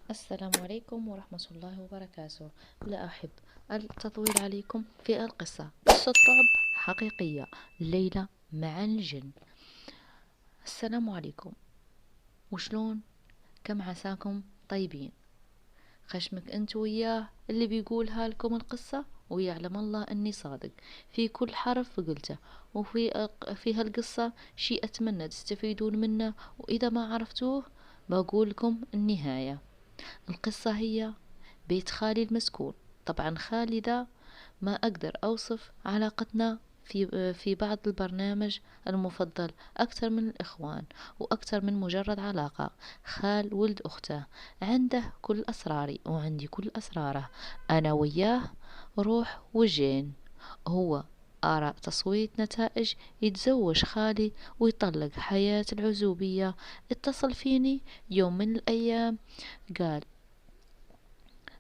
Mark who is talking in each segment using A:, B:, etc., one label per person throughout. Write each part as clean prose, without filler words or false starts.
A: السلام عليكم ورحمة الله وبركاته. لا أحب التطويل عليكم في القصة. قصة رعب حقيقية، ليلة مع الجن. السلام عليكم، وشلون؟ كم عساكم طيبين؟ خشمك انت وياه اللي بيقولها لكم القصة، ويعلم الله اني صادق في كل حرف قلته. في هالقصة شيء اتمنى تستفيدون منه، واذا ما عرفتوه بقول لكم النهاية. القصة هي بيت خالي المسكون. طبعا خالي ذا ما أقدر أوصف علاقتنا في بعض البرنامج المفضل أكثر من الإخوان، وأكثر من مجرد علاقة. خال ولد أخته، عنده كل أسراري وعندي كل أسراره. أنا وياه روح وجين. هو آراء تصويت نتائج يتزوج خالي ويطلق حياة العزوبية. اتصل فيني يوم من الأيام، قال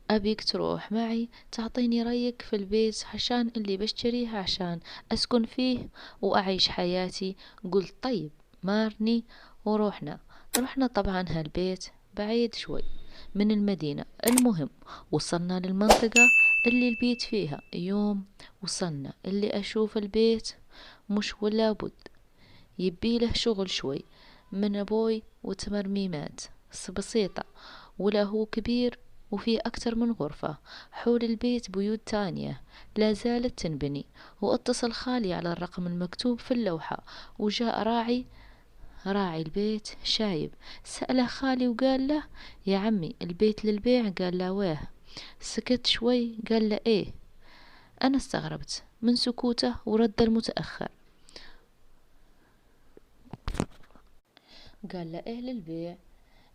A: أبيك تروح معي تعطيني رأيك في البيت عشان اللي بشتريه عشان أسكن فيه وأعيش حياتي. قلت طيب، مارني. ورحنا طبعا هالبيت بعيد شوي من المدينة. المهم وصلنا للمنطقة اللي البيت فيها. يوم وصلنا اللي أشوف البيت مش ولا بد يبيله شغل شوي من أبوي وتمرميمات بسيطة. ولا هو كبير، وفيه أكتر من غرفة. حول البيت بيوت تانية لا زالت تنبني. واتصل خالي على الرقم المكتوب في اللوحة، وجاء راعي البيت شايب. سأله خالي وقال له يا عمي البيت للبيع؟ قال له ويه. سكت شوي قال له ايه. أنا استغربت من سكوته ورد المتأخر. قال له ايه للبيع؟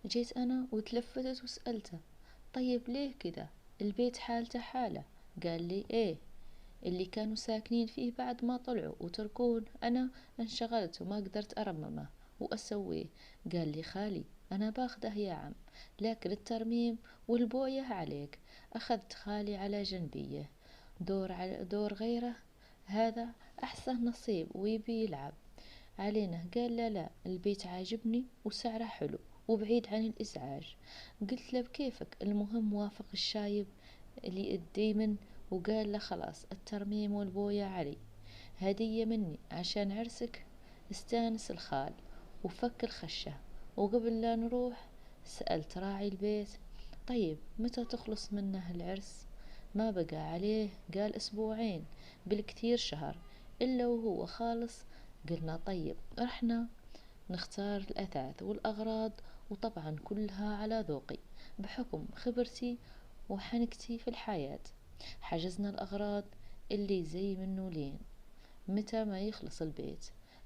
A: جيت أنا وتلفتت وسألته طيب ليه كذا؟ البيت حالته حالة. قال لي ايه، اللي كانوا ساكنين فيه بعد ما طلعوا وتركون أنا انشغلت وما قدرت أرممه وأسويه. قال لي خالي أنا باخده يا عم، لكن الترميم والبوية عليك. أخذت خالي على جنبيه، دور على دور غيره، هذا أحسن نصيب ويبي يلعب علينا. قال لا لا، البيت عاجبني وسعره حلو وبعيد عن الإزعاج. قلت له بكيفك، المهم وافق الشايب اللي الديمن. وقال له خلاص الترميم والبوية علي، هدية مني عشان عرسك. استانس الخال وفك الخشة. وقبل لا نروح سألت راعي البيت طيب متى تخلص منه العرس؟ ما بقى عليه، قال أسبوعين بالكثير شهر إلا وهو خالص. قلنا طيب. رحنا نختار الأثاث والأغراض، وطبعا كلها على ذوقي بحكم خبرتي وحنكتي في الحياة. حجزنا الأغراض اللي زي منه لين متى ما يخلص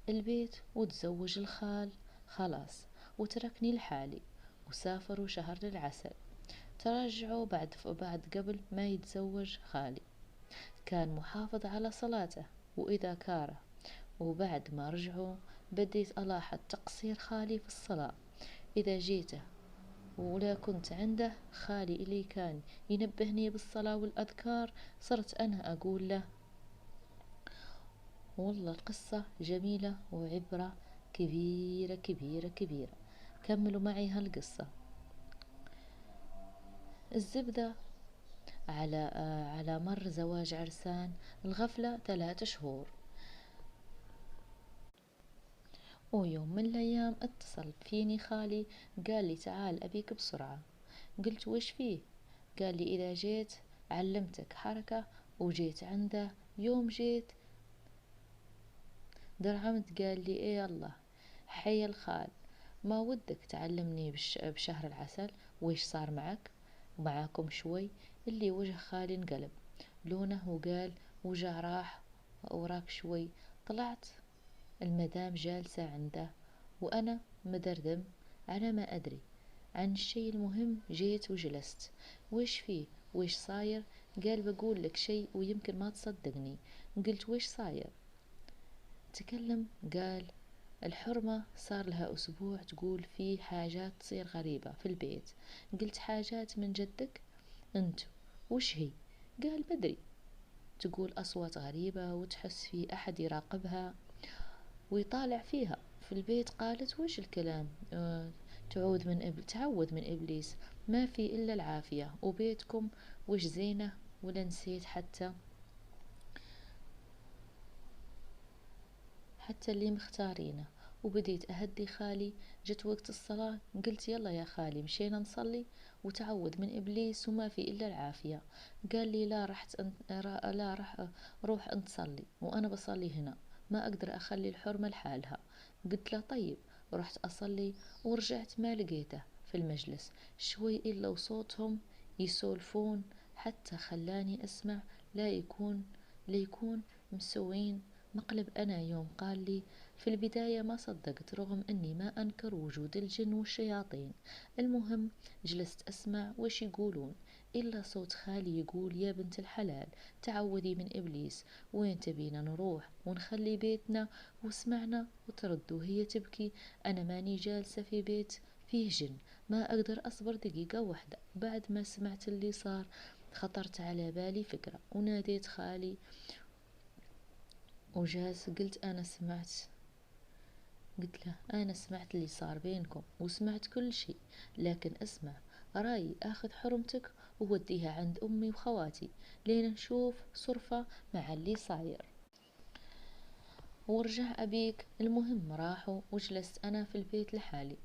A: البيت وتزوج الخال خلاص، وتركني لحالي. وسافروا شهر العسل. ترجعوا بعد قبل ما يتزوج خالي. كان محافظ على صلاته وإذا كاره. وبعد ما رجعوا بديت ألاحظ تقصير خالي في الصلاة. إذا جيته ولا كنت عنده، خالي اللي كان ينبهني بالصلاة والأذكار صرت أنا أقول له. والله القصة جميلة وعبرة كبيرة كبيرة كبيرة. كملوا معي هالقصة. الزبدة على مر زواج عرسان الغفلة 3 شهور. ويوم من الأيام اتصل فيني خالي، قال لي تعال أبيك بسرعة. قلت وش فيه؟ قال لي إذا جيت علمتك حركة وجيت عنده. يوم جيت درعمت قال لي ايه الله، حي الخال، ما ودك تعلمني بشهر العسل ويش صار معك ومعاكم شوي؟ اللي وجه خالي انقلب لونه وقال وجع راح وراك شوي. طلعت المدام جالسة عنده وأنا مدردم على ما أدري عن الشي المهم. جيت وجلست. ويش فيه؟ ويش صاير؟ قال بقول لك شي ويمكن ما تصدقني. قلت ويش صاير؟ تكلم. قال الحرمة صار لها أسبوع تقول فيه حاجات تصير غريبة في البيت. قلت حاجات من جدك أنت؟ وش هي؟ قال بدري، تقول أصوات غريبة وتحس في أحد يراقبها ويطالع فيها في البيت. قالت وش الكلام؟ تعود من إبليس، ما في إلا العافية وبيتكم وش زينة، ولا نسيت حتى اللي مختارينه. وبديت أهدي خالي. جت وقت الصلاة قلت يلا يا خالي مشينا نصلي، وتعود من إبليس وما في إلا العافية. قال لي لا لا راح روح أنت صلي وأنا بصلي هنا، ما أقدر أخلي الحرمة لحالها. قلت له طيب. رحت أصلي ورجعت ما لقيته في المجلس شوي إلا وصوتهم يسولفون، حتى خلاني أسمع. لا يكون ليكون مسوين مقلب. أنا يوم قال لي في البداية ما صدقت، رغم أني ما أنكر وجود الجن والشياطين. المهم جلست أسمع وش يقولون، إلا صوت خالي يقول يا بنت الحلال تعودي من إبليس، وين تبينا نروح ونخلي بيتنا وسمعنا؟ وترد وهي تبكي أنا ماني جالسة في بيت فيه جن، ما أقدر أصبر دقيقة واحدة. بعد ما سمعت اللي صار خطرت على بالي فكرة وناديت خالي وجاز. قلت له أنا سمعت اللي صار بينكم وسمعت كل شيء، لكن اسمع رأيي أخذ حرمتك ووديها عند أمي وخواتي لين نشوف صرفة مع اللي صاير ورجع أبيك. المهم راحوا وجلست أنا في البيت لحالي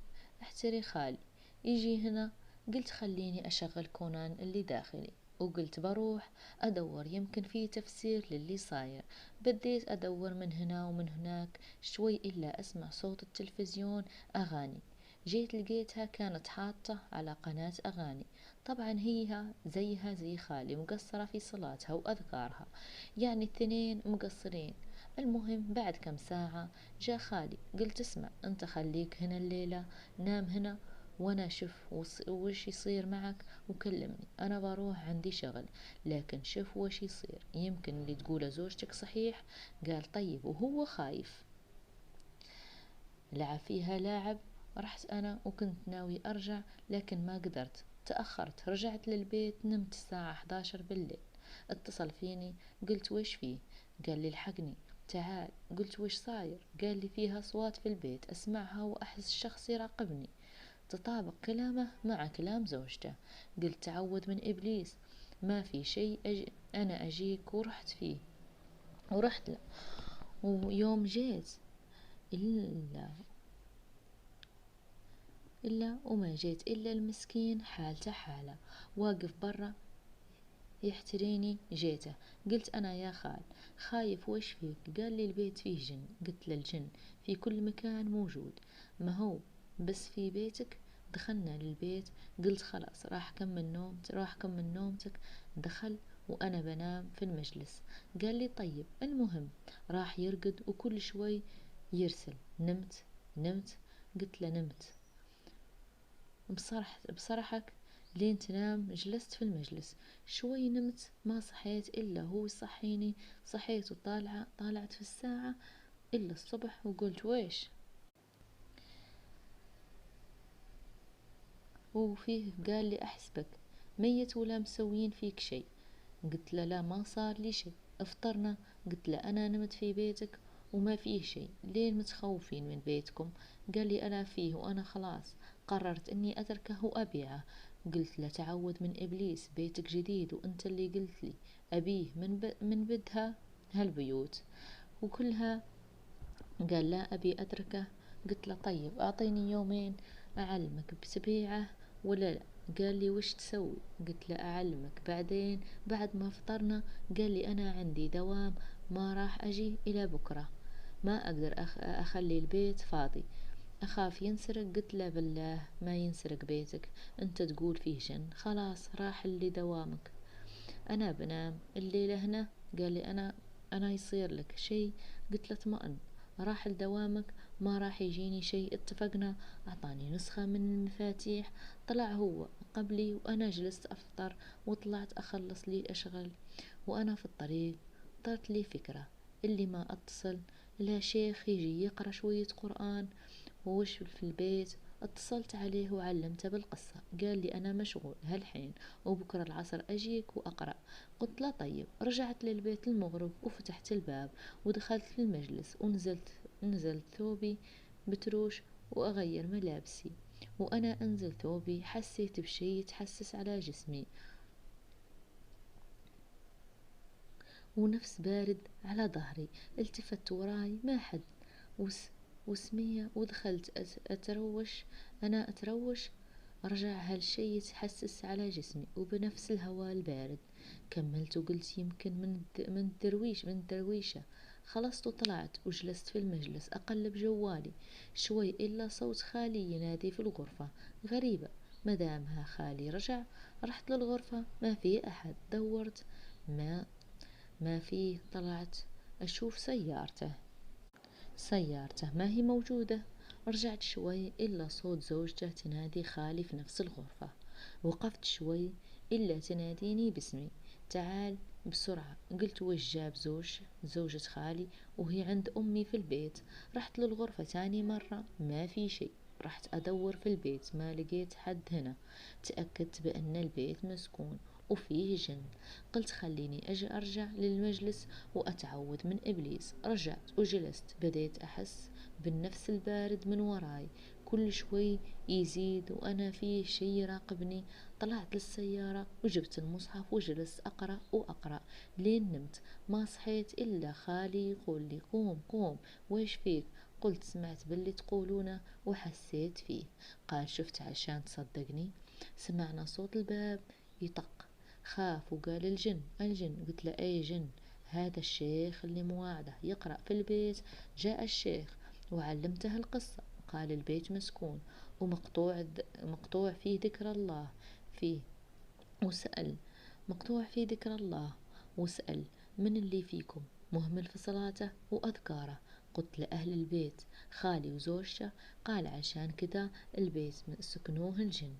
A: أحتري خالي يجي هنا. قلت خليني أشغل كونان اللي داخلي، وقلت بروح أدور يمكن في تفسير للي صاير. بديت أدور من هنا ومن هناك شوي إلا أسمع صوت التلفزيون أغاني. جيت لقيتها كانت حاطة على قناة أغاني. طبعا هي زيها زي خالي مقصرة في صلاتها وأذكارها، يعني الثنين مقصرين. المهم بعد كم ساعة جاء خالي. قلت اسمع انت خليك هنا الليلة، نام هنا وانا شوف وش يصير معك وكلمني، انا بروح عندي شغل، لكن شوف وش يصير يمكن اللي تقوله زوجتك صحيح. قال طيب وهو خايف. لعب فيها لاعب. رحت انا وكنت ناوي ارجع لكن ما قدرت، تأخرت. رجعت للبيت نمت الساعة 11 بالليل. اتصل فيني قلت وش فيه؟ قال لي الحقني تعال. قلت وش صاير؟ قال لي فيها أصوات في البيت أسمعها وأحس شخص يراقبني. تطابق كلامه مع كلام زوجته. قلت تعود من إبليس، ما في شيء أنا أجيك. ورحت له. ويوم جيت إلا وما جيت إلا المسكين حالته حالة واقف برا يحتريني. جيته قلت أنا يا خال خايف وش فيك؟ قال لي البيت فيه جن. قلت له الجن في كل مكان موجود، ما هو بس في بيتك. دخلنا للبيت قلت خلاص راح كمل نومتك. دخل وأنا بنام في المجلس. قال لي طيب. المهم راح يرقد وكل شوي يرسل نمت. قلت له نمت بصرحك لين تنام. جلست في المجلس شوي نمت ما صحيت إلا هو يصحيني. صحيت طالعت في الساعة إلا الصبح وقلت ويش وفيه؟ قال لي أحسبك ميت ولا مسوين فيك شي. قلت له لا ما صار لي شي، افطرنا. قلت له أنا نمت في بيتك وما فيه شي، لين متخوفين من بيتكم؟ قال لي أنا فيه وأنا خلاص قررت أني أتركه وأبيعه. قلت له تعود من إبليس، بيتك جديد وأنت اللي قلت لي أبيه من بدها هالبيوت وكلها. قال لا أبي أتركه. قلت له طيب أعطيني يومين أعلمك بتبيعه ولا لا. قال لي وش تسوي؟ قلت له أعلمك بعدين بعد ما فطرنا. قال لي أنا عندي دوام ما راح أجي إلى بكرة، ما أقدر أخلي البيت فاضي، أخاف ينسرق. قلت له بالله ما ينسرق بيتك، أنت تقول فيه جن، خلاص راح اللي دوامك، أنا بنام الليلة هنا. قال لي أنا يصير لك شي؟ قلت له اطمئن راح لدوامك ما راح يجيني شي، اتفقنا. أعطاني نسخة من المفاتيح. طلع هو قبلي وأنا جلست أفطر وطلعت أخلص لي الأشغال. وأنا في الطريق طرت لي فكرة اللي ما أتصل لا شيخ يجي يقرأ شوية قرآن ووش في البيت. اتصلت عليه وعلمته بالقصة. قال لي أنا مشغول هالحين وبكرة العصر أجيك وأقرأ. قلت لا طيب. رجعت للبيت المغرب وفتحت الباب ودخلت المجلس ونزلت ثوبي بتروش وأغير ملابسي وأنا أنزل ثوبي حسيت بشي يتحسس على جسمي ونفس بارد على ظهري. التفت وراي ما حد، وسمية ودخلت أتروش. أنا أتروش، رجع هالشي يتحسس على جسمي وبنفس الهواء البارد. كملت وقلت يمكن من الدرويشة. خلصت وطلعت وجلست في المجلس أقلب جوالي شوي، إلا صوت خالي ينادي في الغرفة. غريبة، مدامها خالي رجع. رحت للغرفة، ما في أحد. دورت، ما فيه. طلعت أشوف سيارته ما هي موجودة. رجعت شوي، إلا صوت زوجته تنادي خالي في نفس الغرفة. وقفت شوي، إلا تناديني باسمي، تعال بسرعة. قلت وش جاب زوجة خالي وهي عند أمي في البيت. رحت للغرفة تاني مرة، ما في شي. رحت أدور في البيت، ما لقيت حد هنا. تأكدت بأن البيت مسكون وفيه جن. قلت خليني أجي أرجع للمجلس وأتعوذ من إبليس. رجعت وجلست، بديت أحس بالنفس البارد من وراي كل شوي يزيد، وأنا فيه شي يراقبني. طلعت للسيارة وجبت المصحف وجلست أقرأ لين نمت. ما صحيت إلا خالي يقول لي قوم قوم، ويش فيك؟ قلت سمعت باللي تقولونه وحسيت فيه. قال شفت عشان تصدقني. سمعنا صوت الباب يطق. خاف وقال الجن. قلت له أي جن؟ هذا الشيخ اللي مواعده يقرأ في البيت. جاء الشيخ وعلمته القصة. قال البيت مسكون مقطوع فيه ذكر الله فيه. وسأل مقطوع فيه ذكر الله. وسأل من اللي فيكم مهمل في صلاته وأذكاره. قلت لأهل البيت خالي وزوجته. قال عشان كذا البيت سكنوه الجن.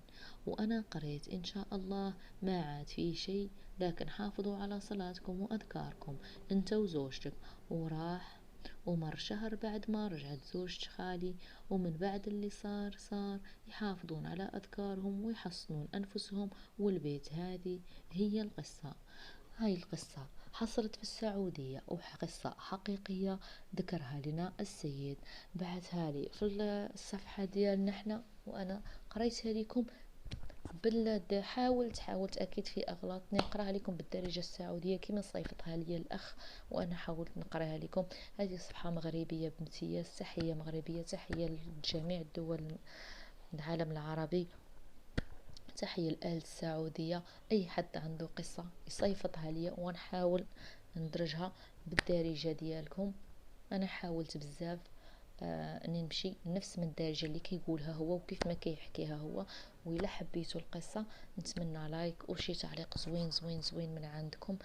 A: وأنا قريت إن شاء الله ما عاد فيه شيء، لكن حافظوا على صلاتكم وأذكاركم أنت وزوجتك. وراح ومر شهر بعد ما رجعت زوجة خالي، ومن بعد اللي صار يحافظون على أذكارهم ويحصنون أنفسهم. والبيت هذه هي القصة. هاي القصة حصلت في السعودية، وقصة حقيقية ذكرها لنا السيد. بعثها لي في الصفحة ديالنا احنا، وأنا قريتها لكم حاولت أكيد في أغلاط نقراها لكم بالدارجة السعودية كما صيفطها لي الأخ، وأنا حاولت نقراها لكم. هذه صفحة مغربية بامتياز. تحية مغربية، تحية لجميع الدول العالم العربي، تحية لأهل السعودية. أي حد عنده قصة يصيفطها لي ونحاول ندرجها بالدارجة ديالكم. أنا حاولت بزاف اني نمشي نفس من الدارجة اللي كيقولها هو وكيف ما كيحكيها هو. وإلا حبيتوا القصة نتمنى لايك وشي تعليق زوين من عندكم.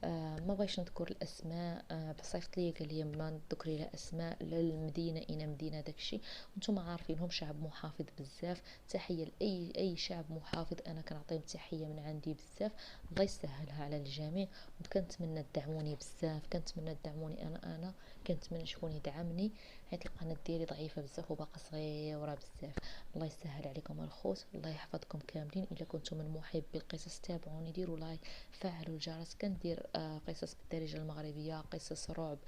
A: ما بغيش نذكر الاسماء. بصيفط لي قال لي ما تذكري لا اسماء لا المدينه اين مدينه داكشي. وانتم عارفينهم شعب محافظ بزاف. تحيه لاي شعب محافظ، انا كنعطيهم تحيه من عندي بزاف. الله يسهلها على الجميع. وكنتمنى تدعموني بزاف، كنتمنى تدعموني. انا كنتمنى شكون يدعمني، حيت القناه ديالي ضعيفه بزاف وباقا صغيره بزاف. الله يسهل عليكم الخوت، الله يحفظكم كاملين. الا كنتم من محبي القصص تابعوني، ديروا لايك، فعلوا الجرس. كندير قصص بالدارجة المغربية، قصص رعب،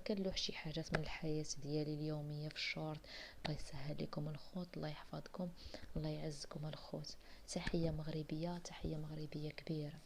A: كنلوح شي حاجات من الحياة ديالي اليومية في الشورت. الله يسهل لكم الخوت، الله يحفظكم، الله يعزكم الخوت. تحية مغربية، تحية مغربية كبيرة.